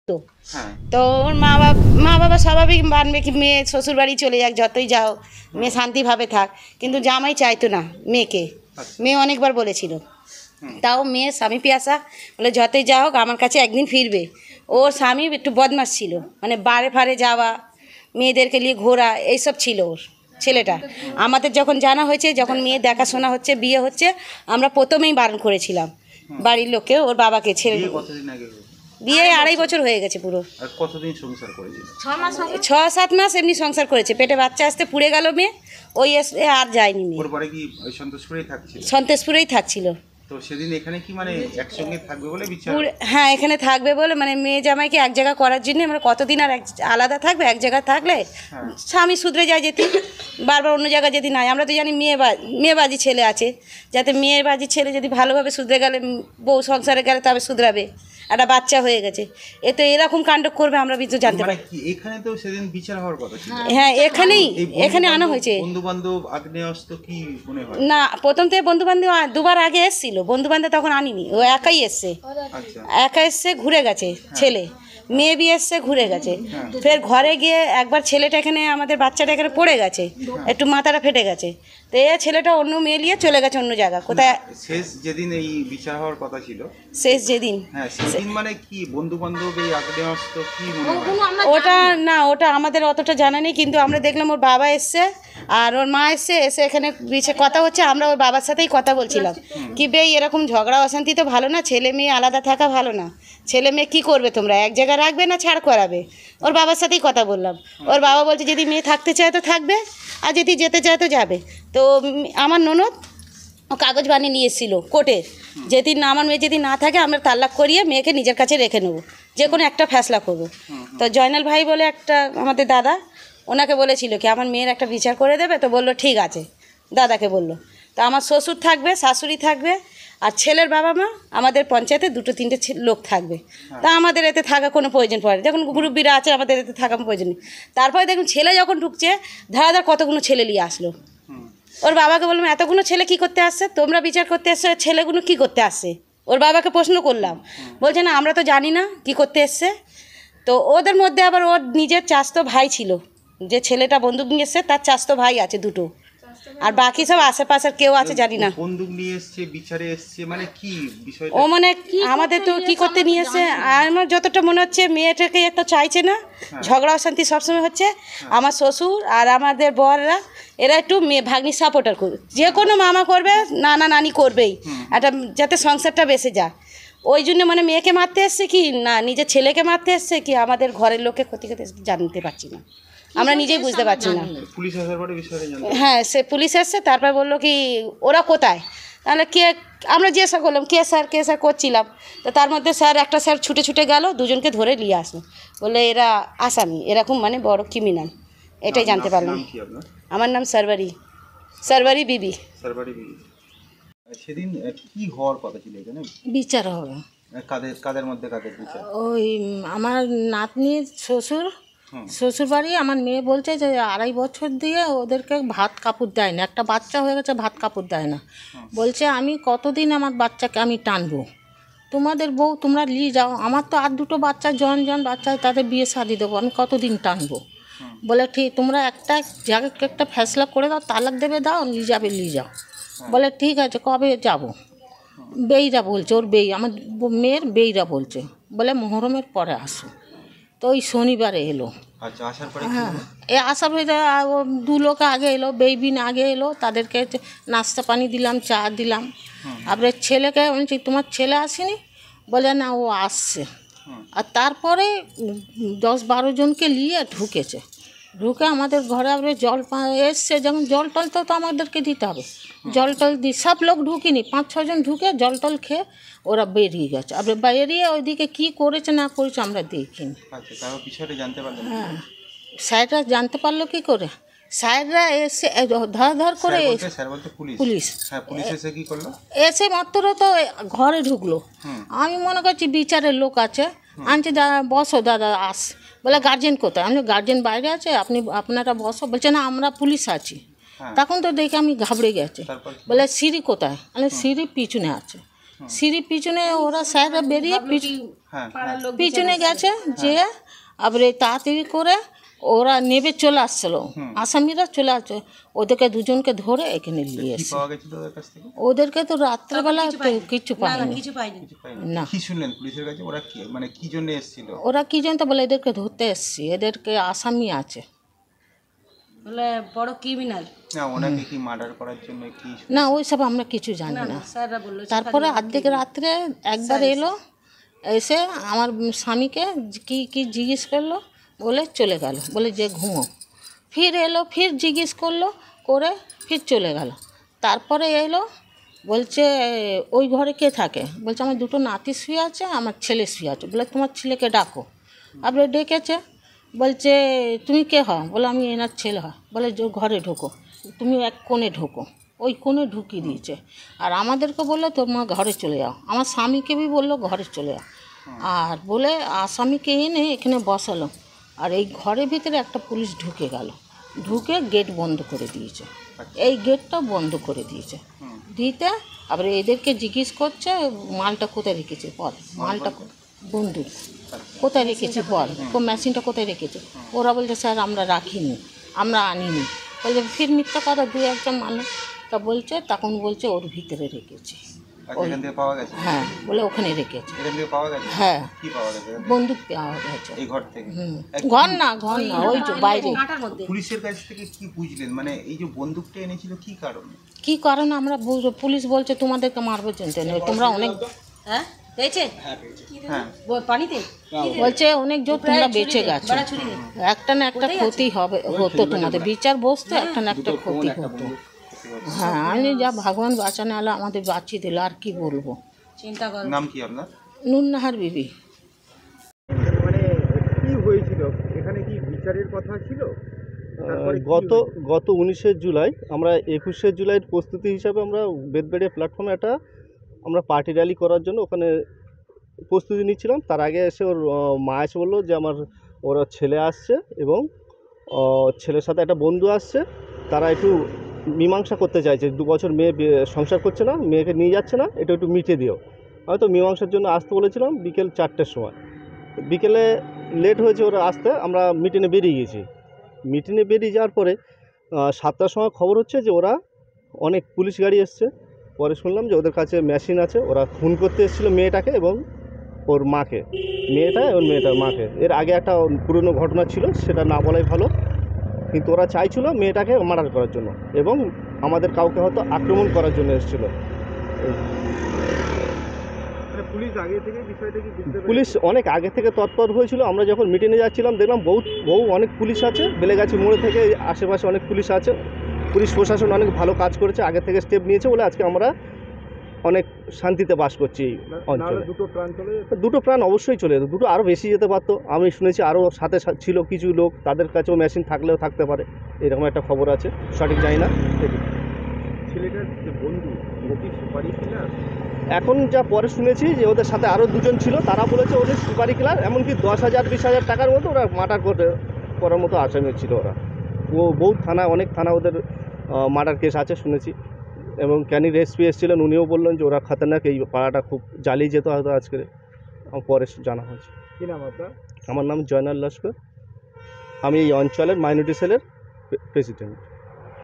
তো তো ওর মা বাবা স্বাভাবিক মানবে কি মেয়ে শ্বশুর বাড়ি চলে যাক, যতই যাও মেয়ে শান্তিভাবে থাক, কিন্তু জামাই চাইতো না মেয়েকে। মেয়ে অনেকবার বলেছিল, তাও মেয়ে স্বামী পিয়াসা বলে যতই যা হোক আমার কাছে একদিন ফিরবে। ওর স্বামী একটু বদমাশ ছিল, মানে বারে ফারে যাওয়া, মেয়েদেরকে নিয়ে ঘোরা, এইসব ছিল ওর ছেলেটা। আমাদের যখন জানা হয়েছে, যখন মেয়ে দেখাশোনা হচ্ছে, বিয়ে হচ্ছে, আমরা প্রথমেই বারণ করেছিলাম বাড়ির লোককে, ওর বাবাকে। ছেলে বিয়ে 2.5 বছর হয়ে গেছে পুরো। কতদিন সংসার করেছিল? 6-7 মাস এমনি সংসার করেছে। পেটে বাচ্চা আসতে পুড়ে গেল মেয়ে, ওই এসে আর যায়নি মেয়ে। পরে কি সন্তোষপুরেই থাকছিল? সন্তোষপুরেই থাকছিল। তো সেদিন এখানে কি মানে একসঙ্গে থাকবে বলে বিচার? হ্যাঁ, এখানে থাকবে বলে, মানে মেয়ে জামাইকে এক জায়গা করার জন্য। আমরা কতদিন আর আলাদা থাকবে? এক জায়গায় থাকলে স্বামী শুধরে যায়, যেতে বারবার অন্য জায়গায় যদি নাই। আমরা তো জানি মেয়েবাজি ছেলে আছে, যাতে মেয়েবাজি ছেলে যদি ভালোভাবে শুধরে গেলে, বউ সংসারে গেলে তবে শুধরাবে। একটা বাচ্চা হয়ে গেছে, এ তো এরকম কাণ্ড করবে আমরা কিছু জানতে পারি। এখানে তো সেদিন বিচার হওয়ার কথা ছিল। হ্যাঁ, এখানে আনা হয়েছে। বন্ধু বান্ধব আগ্নেয়াস্ত্র কি মনে হয়? না, প্রথম থেকে বন্ধু বান্ধব 2বার আগে এসেছিল, বন্ধু বান্ধব তখন আনিনি, ও একাই এসছে। একা এসছে, ঘুরে গেছে ছেলে। মেয়ে বিয়ে এসছে, ঘুরে গেছে। ফের ঘরে গিয়ে একবার ছেলেটা এখানে, আমাদের বাচ্চাটা এখানে পড়ে গেছে, একটু মাথাটা ফেটে গেছে। তো এই ছেলেটা অন্য মেয়ে নিয়ে চলে গেছে অন্য জায়গা। কোথায় শেষ যেদিন এই বিচার হওয়ার কথা ছিল, শেষ যেদিন, হ্যাঁ সেদিন মানে কি বন্ধু বান্ধব এই আগ্নেয়াস্ত্র কি মনে হয়? ওটা আমাদের অতটা জানা নেই, কিন্তু আমরা দেখলাম ওর বাবা এসছে আর ওর মা এসে এখানে কথা হচ্ছে। আমরা ওর বাবার সাথেই কথা বলছিলাম কি বে এরকম ঝগড়া অশান্তি তো ভালো না, ছেলে মেয়ে আলাদা থাকা ভালো না। ছেলে মেয়ে কী করবে তোমরা, এক জায়গায় রাখবে না ছাড় করাবে? ওর বাবার সাথেই কথা বললাম। ওর বাবা বলছে যদি মেয়ে থাকতে চায় তো থাকবে, আর যদি যেতে চায় তো যাবে। তো আমার ননদ ও কাগজ বানিয়ে নিয়ে এসেছিলো কোর্টের, যেদিন আমার মেয়ে যদি না থাকে আমরা তালাক করিয়ে মেয়েকে নিজের কাছে রেখে নেবো, যে কোনো একটা ফ্যাসলা করবো। তো জয়নাল ভাই বলে একটা আমাদের দাদা, ওনাকে বলেছিল কি আমার মেয়ের একটা বিচার করে দেবে, তো বললো ঠিক আছে, দাদাকে বললো। তো আমার শ্বশুর থাকবে, শাশুড়ি থাকবে, আর ছেলের বাবা মা, আমাদের পঞ্চায়েতে 2-3টে লোক থাকবে। তা আমাদের এতে থাকা কোনো প্রয়োজন পড়ে, যখন মুরব্বীরা আছে আমাদের এতে থাকা প্রয়োজন নেই। তারপরে দেখুন ছেলে যখন ঢুকছে, ধারাধার কতগুলো ছেলে নিয়ে আসলো। ওর বাবাকে বললাম এতগুলো ছেলে কি করতে আসছে, তোমরা বিচার করতে এসছো, ছেলেগুলো কি করতে আসছে? ওর বাবাকে প্রশ্ন করলাম, বলছে না আমরা তো জানি না কি করতে এসছে। তো ওদের মধ্যে আবার ওর নিজের চাচাতো ভাই ছিল, যে ছেলেটা বন্দুক নিয়ে এসছে তার চাচাতো ভাই আছে 2টো, আর বাকি সব আশেপাশের কেউ আছে জানি না। বন্দুক নিয়ে এসছে, বিচারে এসছে, মানে কি বিষয়? ও মানে আমাদের তো কি করতে নিয়ে এসে, আমার যতটা মনে হচ্ছে মেয়েটাকে তো চাইছে না, ঝগড়া অশান্তি সবসময় হচ্ছে। আমার শ্বশুর আর আমাদের বররা এরা একটু মেয়ে ভাগ্নি সাপোর্টার করবে, যে কোনো মামা করবে, নানা নানি করবেই, একটা যাতে সংসারটা বেঁচে যায়। ওই জন্য মানে মেয়েকে মারতে এসছে কি না নিজের ছেলেকে মারতে এসছে কি আমাদের ঘরের লোককে ক্ষতি করতে জানতে পারছি না, আমরা নিজেই বুঝতে পারছি না। হ্যাঁ, সে পুলিশ এসছে, তারপর বললো কি ওরা কোথায়, তাহলে কে, আমরা জিজ্ঞাসা করলাম কে স্যার করছিলাম। তো তার মধ্যে একটা স্যার ছুটে গেল, 2জনকে ধরে নিয়ে আসলো, বলে এরা আসামি, এরকম মানে বড় ক্রিমিনাল। এটাই জানতে পারলাম। আমার নাম সরবারি বিবি। সেদিন কি হওয়ার কথা ছিল এখানে? বিচার হবে। কাদের মধ্যে কাদের বিচার? ওই আমার নাতনির শ্বশুর বাড়ি, আমার মেয়ে বলছে যে 2.5 বছর দিয়ে ওদেরকে ভাত কাপড় দেয় না, একটা বাচ্চা হয়ে গেছে ভাত কাপড় দেয় না। বলছে আমি কতদিন আমার বাচ্চাকে আমি টানবো, তোমাদের বউ তোমরা নিয়ে যাও, আমার তো আর 2টো বাচ্চা জন বাচ্চা, তাদের বিয়ে শাদি দেবো, আমি কতদিন টানবো। বলে ঠিক তোমরা একটা জায়গায় একটা ফ্যাসলা করে দাও, তালাক দেবে দাও, নিয়ে যাও। বলে ঠিক আছে, কবে যাব? বেইরা বলছে, ওর আমার মেয়ের বেইরা বলছে, বলে মহরমের পরে আসো। তো ওই শনিবারে এলো। হ্যাঁ, আসার পরে 2 লোক আগে এলো, বেইবিন আগে এলো, তাদেরকে নাস্তা পানি দিলাম, চা দিলাম। তারপরে ছেলেকে বলছি তোমার ছেলে আসেনি, বলে না ও আসছে। আর তারপরে 10-12 জনকে নিয়ে ঢুকে আমাদের ঘরে আবার জল এসছে, যখন জল টল তো আমাদেরকে দিতে হবে, জল টল দিই, সব লোক ঢুকিনি, 5-6 জন ঢুকে জল টল খেয়ে ওরা বেরিয়ে গেছে। আবার বেরিয়ে ওইদিকে কী করেছে না করেছে আমরা দেখিনি। হ্যাঁ, স্যাররা জানতে পারলো কী করে? স্যাররা এসে ধর করে পুলিশ এসে মাত্র তো ঘরে ঢুকলো। আমি মনে করছি বিচারের লোক আছে, আনছি দাদা বসো, দাদা বলে গার্জেন কোথায়? আমি গার্জেন বাইরে আছে, আপনারা বসো। বলছে না আমরা পুলিশ আছি। তখন তো দেখে আমি ঘাবড়ে গেছে। বলে সিঁড়ি কোথায়? আমি সিঁড়ি পিছনে আছে। সিঁড়ি পিছনে ওরা স্যাররা বেরিয়ে হ্যাঁ পিছনে গেছে যে আবার তাড়াতাড়ি করে ওরা নেবে চলে আসছিল, আসামিরা চলে আসছে, ওদেরকে দুজনকে ধরে এখানে নিয়ে কি এসছে। পাওয়া গেছিল ওদের কাছ থেকে? ওদেরকে তো রাত্রেবেলা তো কিছু পায়নি। কিছু পাইনি। না। কি শুনলেন পুলিশের কাছে? ওরা কি মানে কি জন্য এসেছিল? ওরা কি জানতো বলে এদেরকে ধরতে এসছি, এদেরকে আসামি আছে। বলে বড় ক্রিমিনাল। না ওনাকে কি মার্ডার করার জন্য কি? না ওইসব আমরা কিছু জানি না। স্যাররা বললো তারপরে অর্ধেক রাত্রে একবার এলো, এসে আমার স্বামীকে কি কি জিজ্ঞেস করলো, বলে চলে গেল, বলে যে ঘুমো। ফির এলো, ফির জিজ্ঞেস করলো, করে ফির চলে গেল। তারপরে এলো, বলছে ওই ঘরে কে থাকে? বলছে আমার দুটো নাতি শুয়ে আছে, আমার ছেলে শুয়ে আছে। বলে তোমার ছেলেকে ডাকো। আপনি ডেকেছে, বলছে তুমি কে হও? বলে আমি এনার ছেলে হয়। বলে যে ঘরে ঢোকো, তুমি এক কোণে ঢোকো। ওই কোণে ঢুকিয়ে দিয়েছে। আর আমাদেরকে বললো তোমার ঘরে চলে যাও। আমার স্বামীকে বি বললো ঘরে চলে যাও। আর বলে আসামিকে এনে এখানে বসালো। আর এই ঘরের ভিতরে একটা পুলিশ ঢুকে গেল, ঢুকে গেট বন্ধ করে দিয়েছে। এই গেটটা বন্ধ করে দিয়েছে। দিতে আবার এদেরকে জিজ্ঞেস করছে মালটা কোথায় রেখেছে, বল মালটা বন্দুক কোথায় রেখেছে, বল মেশিনটা কোথায় রেখেছে। ওরা বলছে স্যার আমরা রাখিনি, আমরা আনিনি। বলছে ফির মিথ্যা কথা, দুই একজন মানুষ তা বলছে, তখন বলছে ওর ভিতরে রেখেছি। এখান থেকে পাওয়া গেছে? হ্যাঁ বলে ওখানে রেখেছে। এখান থেকে পাওয়া গেছে? হ্যাঁ কি পাওয়া গেছে? বন্দুক পাওয়া গেছে। এই ঘর থেকে? ঘর না, ঘর না, ওই যে বাইরে। পুলিশের কাছ থেকে কি বুঝলেন মানে এই যে বন্দুকটা এনেছিল কি কারণে? কি কারণ আমরা পুলিশ বলছে তোমাদেরকে মারবে জানতে নেই, তোমরা অনেক হ্যাঁ পেয়েছে হ্যাঁ পানিতে বলছে অনেক জোর তোমরা বেঁচে গেছো, একটা না একটা ক্ষতি হবে, হতো তোমাদের বিচার বসতো, একটা না একটা ক্ষতি হতো। হ্যাঁ আমি যা ভগবান বাঁচানো আলো আমাদের বাঁচিয়ে দিল, আর কি বলবো। চিন্তা করো। নাম কি আপনার? নুননাহার বিবি। মানে কি হয়েছিল এখানে, কি বিচারের কথা ছিল? গত 19শে জুলাই আমরা 21শে জুলাইয়ের প্রস্তুতি হিসাবে আমরা বেদবেড়িয়া প্ল্যাটফর্মে আমরা পার্টি র্যালি করার জন্য ওখানে প্রস্তুতি নিচ্ছিলাম। তার আগে এসে ওর মা এসে বললো যে ওর ছেলে আসছে এবং ছেলের সাথে একটা বন্ধু আসছে, তারা একটু মীমাংসা করতে চাইছে। 2 বছর মেয়ে সংসার করছে না, মেয়েকে নিয়ে যাচ্ছে না, এটা একটু মিটিয়ে দিও। হয়তো মীমাংসার জন্য আসতে বলেছিলাম বিকেল 4টের সময়। বিকেলে লেট হয়েছে ওরা আসতে, আমরা মিটিংয়ে বেরিয়ে গেছি। মিটিংয়ে বেরিয়ে যাওয়ার পরে 7টার সময় খবর হচ্ছে যে ওরা অনেক পুলিশ গাড়ি এসছে। পরে শুনলাম যে ওদের কাছে মেশিন আছে, ওরা খুন করতে এসেছিলো মেয়েটাকে এবং ওর মাকে, মেয়েটা এবং মেয়েটার মাকে। এর আগে একটা পুরনো ঘটনা ছিল, সেটা না বলাই ভালো, কিন্তু ওরা চাইছিল মেয়েটাকে মার্ডার করার জন্য এবং আমাদের কাউকে হয়তো আক্রমণ করার জন্য এসেছিলো। পুলিশ অনেক আগে থেকে তৎপর হয়েছিল। আমরা যখন মিটিংয়ে যাচ্ছিলাম দেখলাম অনেক পুলিশ আছে, বেলেগাছি মোড়ে থেকে আশেপাশে অনেক পুলিশ আছে। পুলিশ প্রশাসন অনেক ভালো কাজ করেছে, আগে থেকে স্টেপ নিয়েছে বলে আজকে আমরা অনেক শান্তিতে বাস করছি এই অঞ্চলে। দুটো প্রাণ অবশ্যই চলে যেত, দুটো আরও বেশি যেতে পারতো। আমি শুনেছি আরও সাথে ছিল কিছু লোক, তাদের কাছেও মেশিন থাকলেও থাকতে পারে, এরকম একটা খবর আছে, সঠিক জানি না। ছেলেটার যে বন্ধু ও কি সুপারি কিলার? এখন যা পরে শুনেছি যে ওদের সাথে আরও দুজন ছিল, তারা বলেছে ওদের সুপারি কিলার, এমনকি 10,000-20,000 টাকার মতো ওরা মার্ডার করার মতো আসামি ছিল ওরা। বহু থানা, অনেক থানা ওদের মার্ডার কেস আছে শুনেছি। এবং ক্যানির এসপি এসেছিলেন, উনিও বললেন যে ওরা খাতারনাক, এই পাড়াটা খুব জ্বালিয়ে যেত হয়তো আজকে। পরে জানা হয়েছে। কি নাম আপনার? আমার নাম জয়নাল লস্কর, আমি এই অঞ্চলের মাইনরিটি সেলের প্রেসিডেন্ট।